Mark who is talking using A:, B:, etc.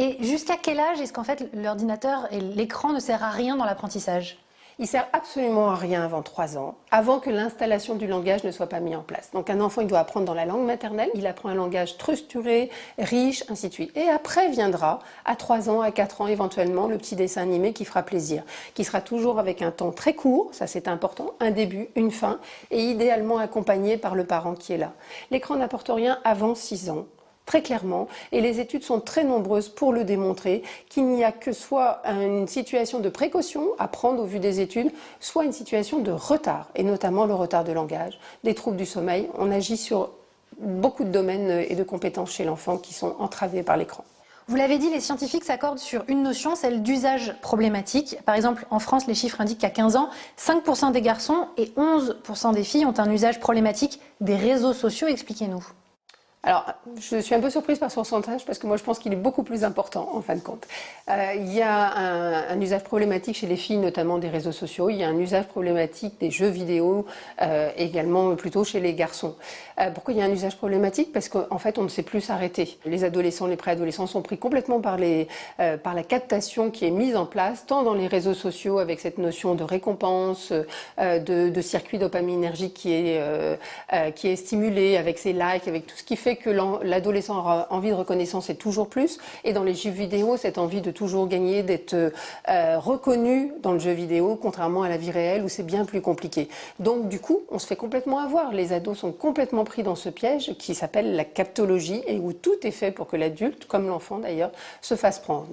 A: Et jusqu'à quel âge est-ce qu'en fait l'ordinateur et l'écran ne servent à rien dans l'apprentissage?
B: Il sert absolument à rien avant 3 ans, avant que l'installation du langage ne soit pas mise en place. Donc un enfant, il doit apprendre dans la langue maternelle, il apprend un langage structuré, riche, ainsi de suite. Et après viendra, à 3 ans, à 4 ans éventuellement, le petit dessin animé qui fera plaisir, qui sera toujours avec un temps très court, ça c'est important, un début, une fin, et idéalement accompagné par le parent qui est là. L'écran n'apporte rien avant 6 ans. Très clairement, et les études sont très nombreuses pour le démontrer, qu'il n'y a que soit une situation de précaution à prendre au vu des études, soit une situation de retard, et notamment le retard de langage, des troubles du sommeil. On agit sur beaucoup de domaines et de compétences chez l'enfant qui sont entravés par l'écran.
A: Vous l'avez dit, les scientifiques s'accordent sur une notion, celle d'usage problématique. Par exemple, en France, les chiffres indiquent qu'à 15 ans, 5% des garçons et 11% des filles ont un usage problématique des réseaux sociaux. Expliquez-nous.
B: Alors, je suis un peu surprise par ce pourcentage parce que moi je pense qu'il est beaucoup plus important en fin de compte. Il y a un usage problématique chez les filles, notamment des réseaux sociaux. Il y a un usage problématique des jeux vidéo, également plutôt chez les garçons. Pourquoi il y a un usage problématique? Parce qu'en fait on ne sait plus s'arrêter. Les adolescents, les préadolescents sont pris complètement par la captation qui est mise en place, tant dans les réseaux sociaux avec cette notion de récompense, de circuit dopaminergique qui est stimulé avec ses likes, avec tout ce qui fait que l'adolescent aura envie de reconnaissance et toujours plus, et dans les jeux vidéo, cette envie de toujours gagner, d'être reconnu dans le jeu vidéo, contrairement à la vie réelle où c'est bien plus compliqué. Donc du coup, on se fait complètement avoir. Les ados sont complètement pris dans ce piège qui s'appelle la captologie et où tout est fait pour que l'adulte, comme l'enfant d'ailleurs, se fasse prendre.